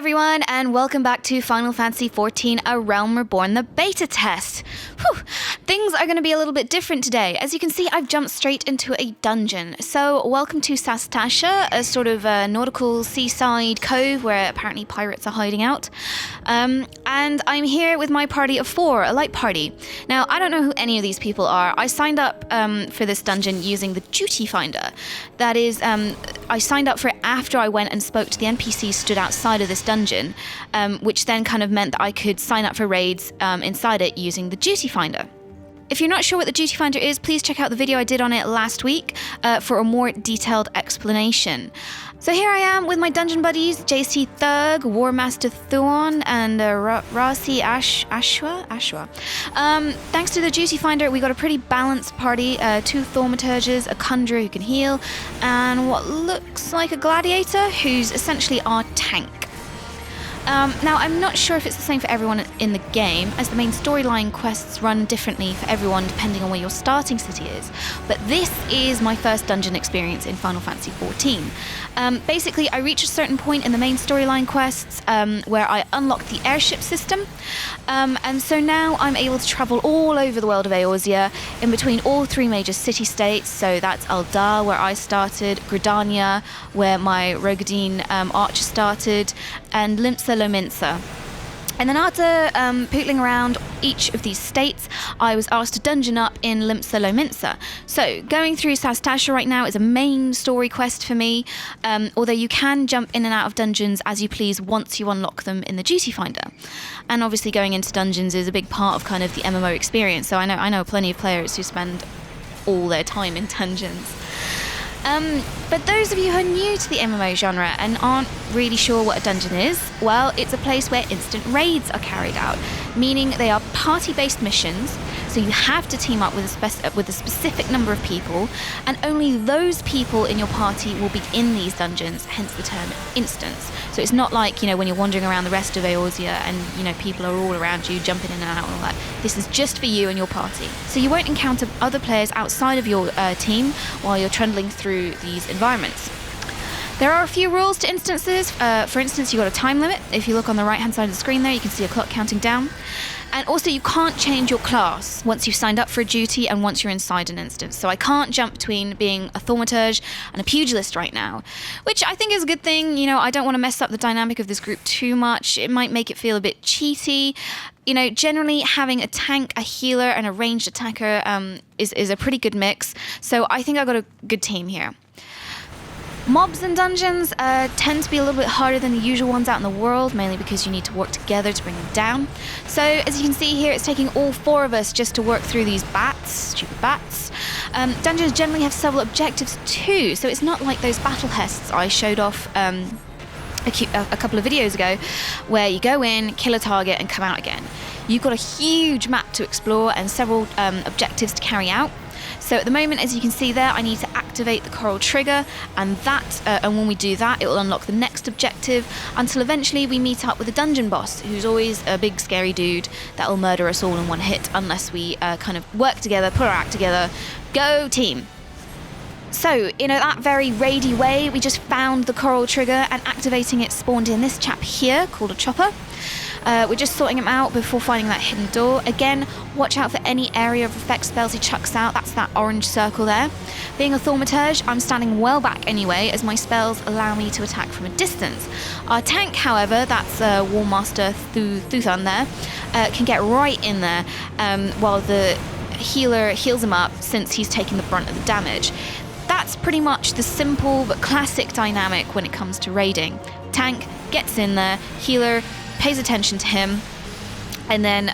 everyone, and welcome back to Final Fantasy XIV, A Realm Reborn, the beta test. Whew. Things are going to be a little bit different today. As you can see, I've jumped straight into a dungeon. So, welcome to Sastasha, a sort of nautical seaside cove where apparently pirates are hiding out. And I'm here with my party of 4, a light party. Now, I don't know who any of these people are. I signed up for this dungeon using the duty finder. That is, I signed up for it after I went and spoke to the NPCs stood outside of this dungeon, which then kind of meant that I could sign up for raids inside it using the duty finder. If you're not sure what the duty finder is, please check out the video I did on it last week for a more detailed explanation. So here I am with my dungeon buddies, JC Thug, War Master Thuon, and Rasi Ashwa. Thanks to the duty finder, we got a pretty balanced party, 2 thaumaturges, a conjurer who can heal, and what looks like a gladiator who's essentially our tank. Now, I'm not sure if it's the same for everyone in the game, as the main storyline quests run differently for everyone depending on where your starting city is, but this is my first dungeon experience in Final Fantasy XIV. Basically, I reach a certain point in the main storyline quests where I unlock the airship system, and so now I'm able to travel all over the world of Eorzea, in between all 3 major city-states, so that's Aldar, where I started, Gridania, where my Rogadine archer started, and Limsa Lominsa. And then after pootling around each of these states, I was asked to dungeon up in Limsa Lominsa. So going through Sastasha right now is a main story quest for me, although you can jump in and out of dungeons as you please once you unlock them in the duty finder. And obviously going into dungeons is a big part of kind of the MMO experience, so I know plenty of players who spend all their time in dungeons. But those of you who are new to the MMO genre and aren't really sure what a dungeon is, well, it's a place where instant raids are carried out, meaning they are party-based missions, so you have to team up with a specific number of people, and only those people in your party will be in these dungeons, hence the term instance. So it's not like, when you're wandering around the rest of Eorzea and, people are all around you, jumping in and out and all that. This is just for you and your party. So you won't encounter other players outside of your team while you're trundling through these environments. There are a few rules to instances. For instance, you've got a time limit. If you look on the right-hand side of the screen there, you can see a clock counting down. And also, you can't change your class once you've signed up for a duty and once you're inside an instance. So I can't jump between being a thaumaturge and a pugilist right now, which I think is a good thing. I don't want to mess up the dynamic of this group too much. It might make it feel a bit cheaty. Generally having a tank, a healer, and a ranged attacker is a pretty good mix. So I think I've got a good team here. Mobs in dungeons tend to be a little bit harder than the usual ones out in the world, mainly because you need to work together to bring them down. So, as you can see here, it's taking all 4 of us just to work through these stupid bats. Dungeons generally have several objectives too, so it's not like those battle hests I showed off a couple of videos ago, where you go in, kill a target, and come out again. You've got a huge map to explore and several objectives to carry out. So at the moment, as you can see there, I need to activate the coral trigger, and when we do that, it will unlock the next objective until eventually we meet up with a dungeon boss, who's always a big scary dude that will murder us all in one hit unless we kind of work together, put our act together. Go team! So, in that very raidy way, we just found the coral trigger, and activating it spawned in this chap here called a chopper. We're just sorting him out before finding that hidden door. Again, watch out for any area of effect spells he chucks out. That's that orange circle there. Being a thaumaturge, I'm standing well back anyway, as my spells allow me to attack from a distance. Our tank, however, that's War Master Thuon there, can get right in there while the healer heals him up, since he's taking the brunt of the damage. That's pretty much the simple but classic dynamic when it comes to raiding. Tank gets in there, healer pays attention to him, and then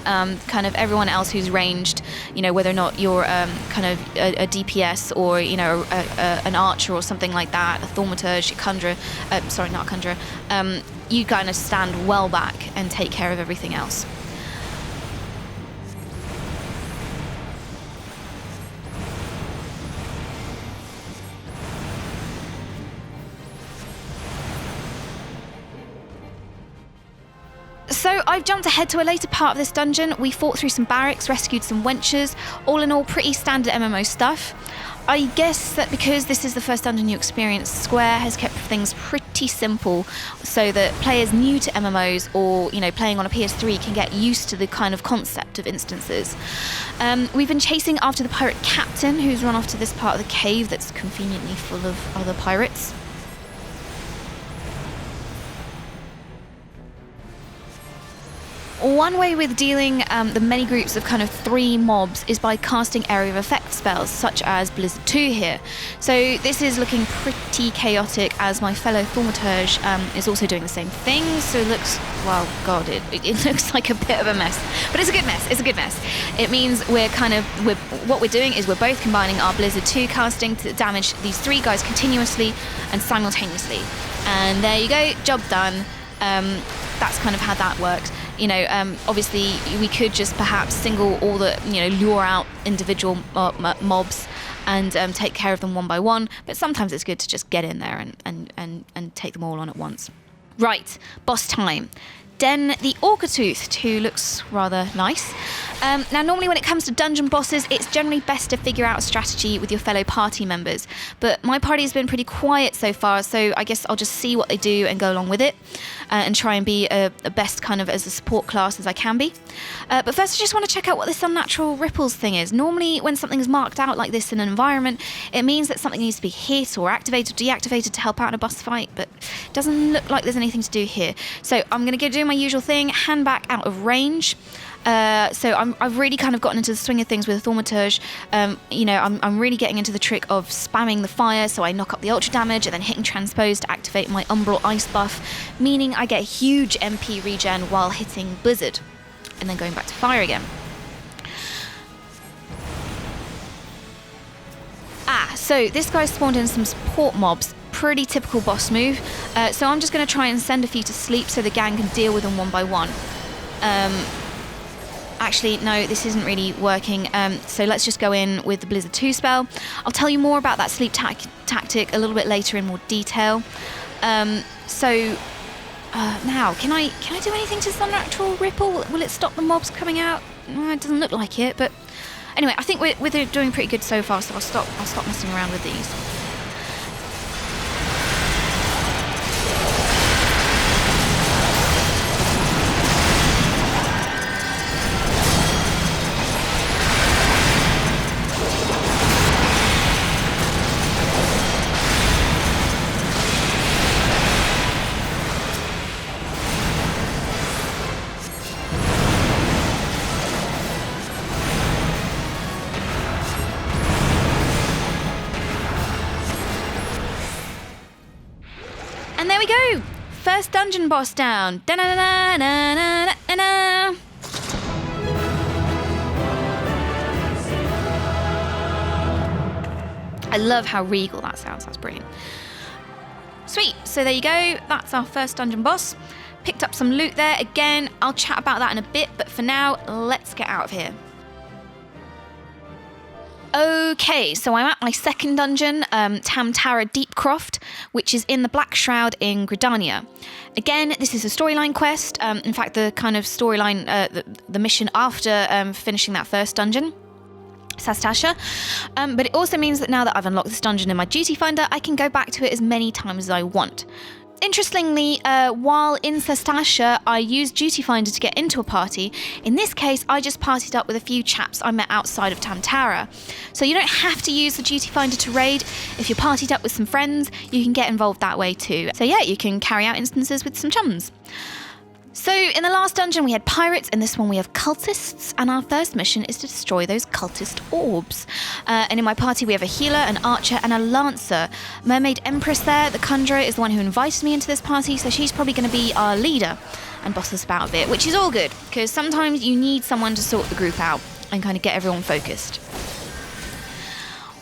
kind of everyone else who's ranged, whether or not you're kind of a DPS or, an archer or something like that, a thaumaturge, a conjurer, not a conjurer, you kind of stand well back and take care of everything else. So I've jumped ahead to a later part of this dungeon. We fought through some barracks, rescued some wenches, all in all pretty standard MMO stuff. I guess that because this is the first dungeon you experience, Square has kept things pretty pretty simple so that players new to MMOs or, playing on a PS3 can get used to the kind of concept of instances. We've been chasing after the pirate captain who's run off to this part of the cave that's conveniently full of other pirates. One way with dealing the many groups of kind of 3 mobs is by casting area of effect spells, such as Blizzard 2 here. So this is looking pretty chaotic as my fellow Thaumaturge is also doing the same thing. So it looks, well, God, it looks like a bit of a mess. But it's a good mess, it's a good mess. It means what we're doing is we're both combining our Blizzard 2 casting to damage these 3 guys continuously and simultaneously. And there you go, job done. That's kind of how that works. Obviously we could just perhaps single all the, lure out individual mobs and take care of them one by one, but sometimes it's good to just get in there and take them all on at once. Right, boss time. Den the Orcatooth, who looks rather nice. Now, normally when it comes to dungeon bosses, it's generally best to figure out a strategy with your fellow party members. But my party has been pretty quiet so far, so I guess I'll just see what they do and go along with it and try and be a best kind of as a support class as I can be. But first, I just want to check out what this unnatural ripples thing is. Normally, when something is marked out like this in an environment, it means that something needs to be hit or activated or deactivated to help out in a boss fight, but it doesn't look like there's anything to do here. So I'm going to go do my usual thing, hand back out of range. So I've really kind of gotten into the swing of things with Thaumaturge. I'm really getting into the trick of spamming the fire, so I knock up the ultra damage and then hitting transpose to activate my umbral ice buff, meaning I get huge MP regen while hitting blizzard and then going back to fire again. So this guy spawned in some support mobs. Pretty typical boss move. So I'm just going to try and send a few to sleep so the gang can deal with them one by one. Actually, no, this isn't really working. So let's just go in with the Blizzard 2 spell. I'll tell you more about that sleep tactic a little bit later in more detail. Now, can I do anything to this unnatural ripple? Will it stop the mobs coming out? It doesn't look like it, but anyway, I think we're doing pretty good so far. So I'll stop messing around with these. And there we go! First dungeon boss down. Da-na-na-na-na-na-na-na. I love how regal that sounds. That's brilliant. Sweet. So there you go. That's our first dungeon boss. Picked up some loot there. Again, I'll chat about that in a bit, but for now, let's get out of here. Okay, so I'm at my second dungeon, Tam-Tara Deepcroft, which is in the Black Shroud in Gridania. Again, this is a storyline quest. In fact, the kind of storyline, the mission after finishing that first dungeon, Sastasha. But it also means that now that I've unlocked this dungeon in my duty finder, I can go back to it as many times as I want. Interestingly, while in Sastasha, I used Duty Finder to get into a party. In this case, I just partied up with a few chaps I met outside of Tam-Tara. So you don't have to use the Duty Finder to raid. If you're partied up with some friends, you can get involved that way too. So yeah, you can carry out instances with some chums. So in the last dungeon we had pirates, in this one we have cultists, and our first mission is to destroy those cultist orbs. And in my party we have a healer, an archer, and a lancer. Mermaid Empress there, the conjurer, is the one who invited me into this party, so she's probably going to be our leader and boss us about a bit, which is all good, because sometimes you need someone to sort the group out and kind of get everyone focused.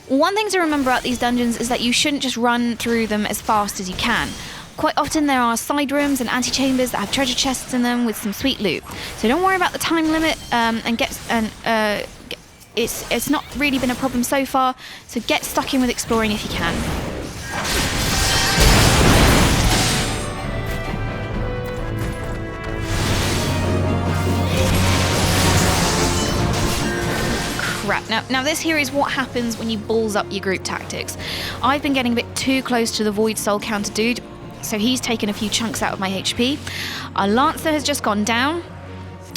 One thing to remember about these dungeons is that you shouldn't just run through them as fast as you can. Quite often there are side rooms and antechambers that have treasure chests in them with some sweet loot. So don't worry about the time limit it's not really been a problem so far, so get stuck in with exploring if you can. Crap. Now this here is what happens when you balls up your group tactics. I've been getting a bit too close to the Void Soul counter dude, so he's taken a few chunks out of my HP. Our Lancer has just gone down,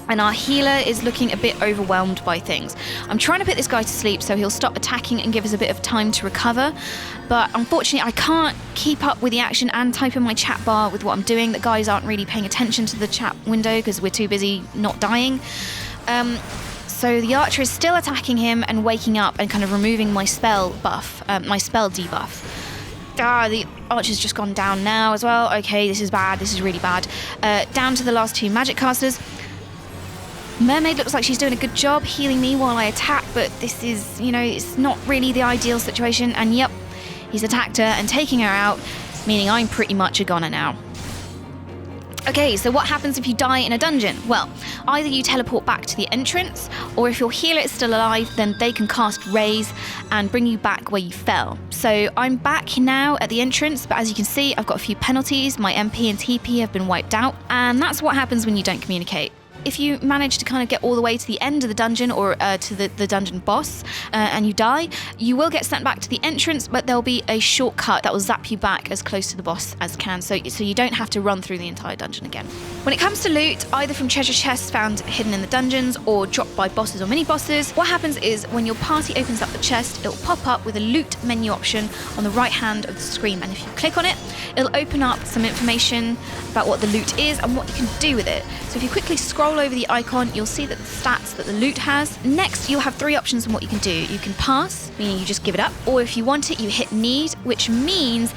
and our healer is looking a bit overwhelmed by things. I'm trying to put this guy to sleep so he'll stop attacking and give us a bit of time to recover, but unfortunately I can't keep up with the action and type in my chat bar with what I'm doing. The guys aren't really paying attention to the chat window because we're too busy not dying. So the archer is still attacking him and waking up and kind of removing my spell buff, my spell debuff. The archer's just gone down now as well. Okay, this is bad. This is really bad. Down to the last two magic casters. Mermaid looks like she's doing a good job healing me while I attack, but this is, it's not really the ideal situation. And yep, he's attacked her and taking her out, meaning I'm pretty much a goner now. Okay, so what happens if you die in a dungeon? Well, either you teleport back to the entrance, or if your healer is still alive, then they can cast Raise and bring you back where you fell. So I'm back now at the entrance, but as you can see, I've got a few penalties. My MP and TP have been wiped out, and that's what happens when you don't communicate. If you manage to kind of get all the way to the end of the dungeon or to the dungeon boss and you die, you will get sent back to the entrance, but there'll be a shortcut that will zap you back as close to the boss as can, so you don't have to run through the entire dungeon again. When it comes to loot, either from treasure chests found hidden in the dungeons or dropped by bosses or mini-bosses, what happens is when your party opens up the chest, it will pop up with a loot menu option on the right hand of the screen, and if you click on it, it'll open up some information about what the loot is and what you can do with it. So if you quickly scroll over the icon, you'll see that the stats that the loot has. Next, you'll have three options on what you can do. You can pass, meaning you just give it up, or if you want it, you hit need, which means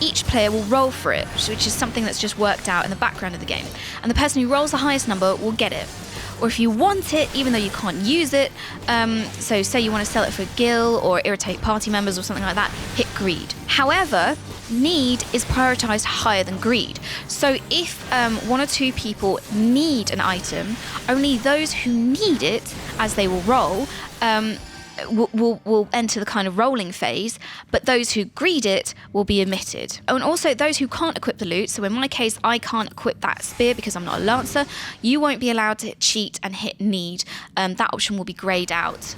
each player will roll for it, which is something that's just worked out in the background of the game. And the person who rolls the highest number will get it. Or if you want it, even though you can't use it, so say you want to sell it for gil or irritate party members or something like that, hit greed. However, need is prioritized higher than greed. So if one or two people need an item, only those who need it, as they will roll, will enter the kind of rolling phase, but those who greed it will be omitted. And also those who can't equip the loot, so in my case I can't equip that spear because I'm not a lancer, you won't be allowed to cheat and hit need. That option will be greyed out.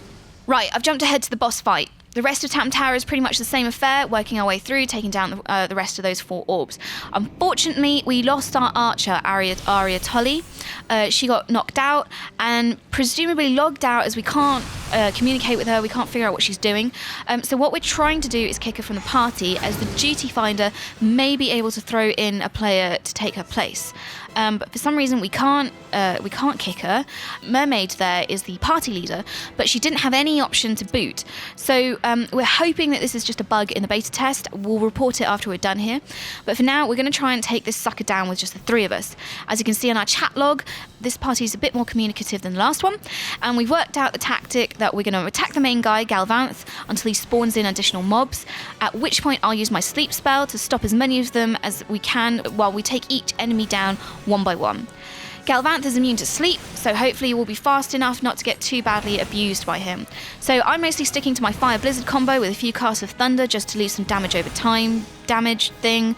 Right, I've jumped ahead to the boss fight. The rest of Tam-Tara is pretty much the same affair, working our way through, taking down the rest of those 4 orbs. Unfortunately, we lost our archer, Aria Tully. She got knocked out and presumably logged out as we can't communicate with her, we can't figure out what she's doing. So what we're trying to do is kick her from the party, as the duty finder may be able to throw in a player to take her place. But for some reason we can't kick her. Mermaid there is the party leader, but she didn't have any option to boot. So we're hoping that this is just a bug in the beta test. We'll report it after we're done here. But for now, we're going to try and take this sucker down with just the 3 of us. As you can see on our chat log, this party is a bit more communicative than the last one, and we've worked out the tactic that we're going to attack the main guy, Galvanth, until he spawns in additional mobs, at which point I'll use my sleep spell to stop as many of them as we can while we take each enemy down one by one. Galvanth is immune to sleep, so hopefully we'll be fast enough not to get too badly abused by him. So I'm mostly sticking to my Fire Blizzard combo with a few casts of Thunder just to lose some damage over time, damage thing.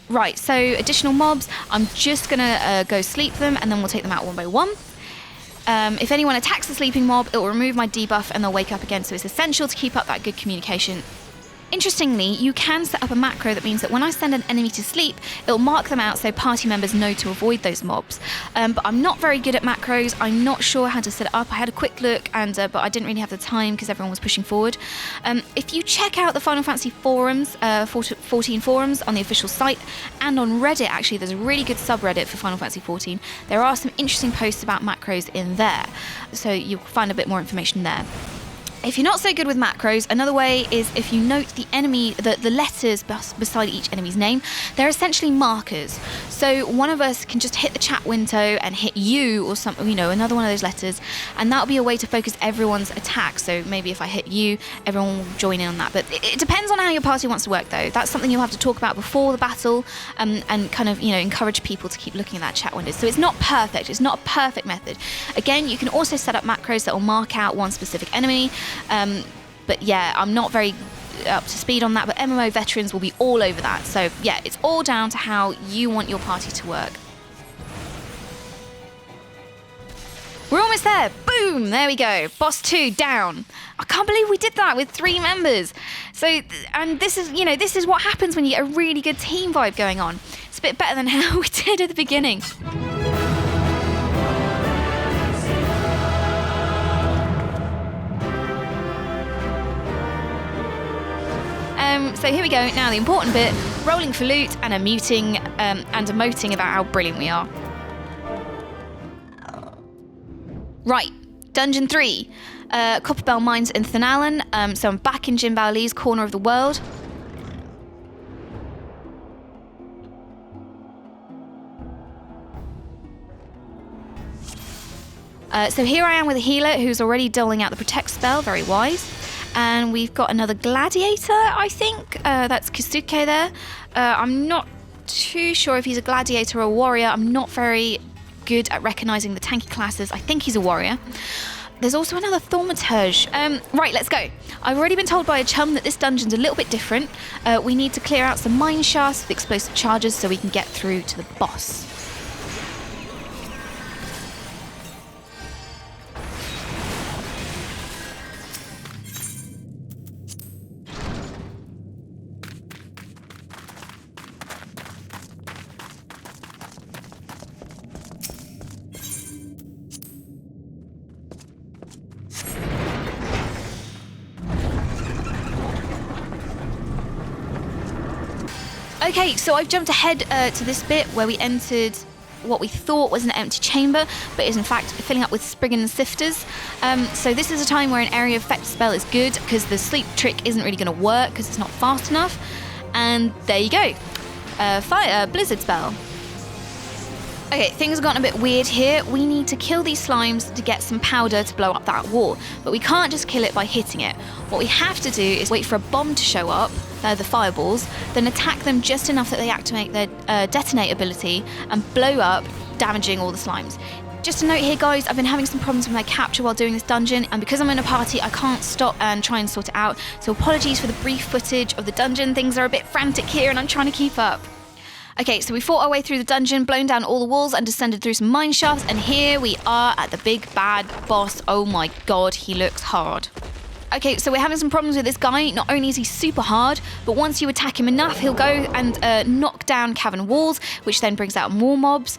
Right, so additional mobs, I'm just going to go sleep them and then we'll take them out one by one. If anyone attacks the sleeping mob, it will remove my debuff and they'll wake up again, so it's essential to keep up that good communication. Interestingly, you can set up a macro that means that when I send an enemy to sleep, it'll mark them out so party members know to avoid those mobs. But I'm not very good at macros. I'm not sure how to set it up. I had a quick look, but I didn't really have the time because everyone was pushing forward. If you check out the Final Fantasy forums, 14 forums on the official site, and on Reddit, actually, there's a really good subreddit for Final Fantasy XIV. There are some interesting posts about macros in there, so you'll find a bit more information there. If you're not so good with macros, another way is if you note the enemy, the letters beside each enemy's name, they're essentially markers. So one of us can just hit the chat window and hit U or something, you know, another one of those letters, and that'll be a way to focus everyone's attack. So maybe if I hit U, everyone will join in on that. But it depends on how your party wants to work, though. That's something you'll have to talk about before the battle, and kind of, you know, encourage people to keep looking at that chat window. So it's not perfect. It's not a perfect method. Again, you can also set up macros that will mark out one specific enemy. But yeah, I'm not very up to speed on that, but MMO veterans will be all over that. So yeah, it's all down to how you want your party to work. We're almost there. Boom, there we go. Boss 2 down. I can't believe we did that with 3 members. So, and this is, you know, this is what happens when you get a really good team vibe going on. It's a bit better than how we did at the beginning. So here we go, now the important bit, rolling for loot and emoting about how brilliant we are. Right, Dungeon 3, Copperbell Mines in Thanalan, so I'm back in Jin Bao Lee's corner of the world. So here I am with a healer who's already doling out the Protect spell, very wise. And we've got another gladiator, I think. That's Kisuke there. I'm not too sure if he's a gladiator or a warrior. I'm not very good at recognizing the tanky classes. I think he's a warrior. There's also another thaumaturge. Right, let's go. I've already been told by a chum that this dungeon's a little bit different. We need to clear out some mine shafts with explosive charges so we can get through to the boss. Okay, so I've jumped ahead to this bit where we entered what we thought was an empty chamber, but is in fact filling up with Spriggan Sifters. So this is a time where an area effect spell is good, because the sleep trick isn't really going to work because it's not fast enough. And there you go. Fire, blizzard spell. Okay, things have gotten a bit weird here. We need to kill these slimes to get some powder to blow up that wall, but we can't just kill it by hitting it. What we have to do is wait for a bomb to show up, the fireballs, then attack them just enough that they activate their detonate ability and blow up, damaging all the slimes. Just a note here, guys, I've been having some problems with my capture while doing this dungeon, and because I'm in a party, I can't stop and try and sort it out. So apologies for the brief footage of the dungeon. Things are a bit frantic here and I'm trying to keep up. Okay, so we fought our way through the dungeon, blown down all the walls and descended through some mine shafts, and here we are at the big bad boss. Oh my god, he looks hard. Okay, so we're having some problems with this guy. Not only is he super hard, but once you attack him enough, he'll go and knock down cavern walls, which then brings out more mobs,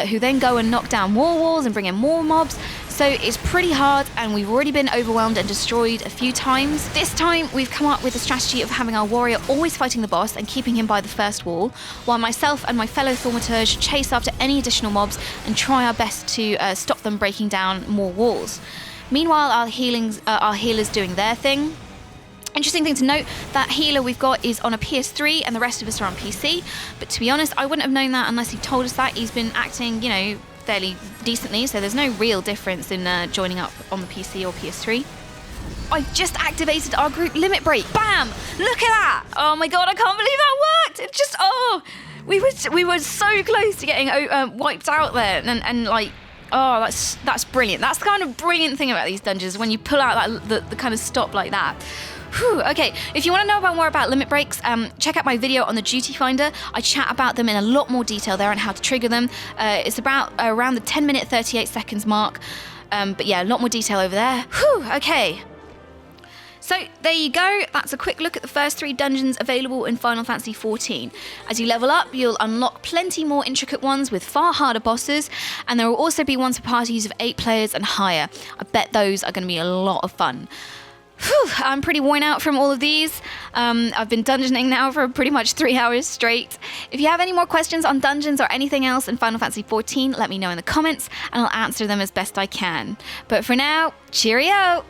who then go and knock down more walls and bring in more mobs. So it's pretty hard, and we've already been overwhelmed and destroyed a few times. This time, we've come up with a strategy of having our warrior always fighting the boss and keeping him by the first wall, while myself and my fellow thaumaturge chase after any additional mobs and try our best to stop them breaking down more walls. Meanwhile, our healer's doing their thing. Interesting thing to note, that healer we've got is on a PS3 and the rest of us are on PC. But to be honest, I wouldn't have known that unless he told us that. He's been acting, you know, fairly decently, so there's no real difference in joining up on the PC or PS3. I've just activated our group limit break. Bam! Look at that! Oh my god, I can't believe that worked! It just, oh! We were so close to getting wiped out there, and like, oh, that's brilliant. That's the kind of brilliant thing about these dungeons, when you pull out that the kind of stop like that. Whew, okay, if you want to know more about limit breaks, check out my video on the Duty Finder. I chat about them in a lot more detail there and how to trigger them. It's about around the 10 minute 38 seconds mark. But yeah, a lot more detail over there. Whew, okay. So there you go, that's a quick look at the first 3 dungeons available in Final Fantasy XIV. As you level up, you'll unlock plenty more intricate ones with far harder bosses, and there will also be ones for parties of 8 players and higher. I bet those are going to be a lot of fun. Whew, I'm pretty worn out from all of these. I've been dungeoning now for pretty much 3 hours straight. If you have any more questions on dungeons or anything else in Final Fantasy XIV, let me know in the comments and I'll answer them as best I can. But for now, cheerio!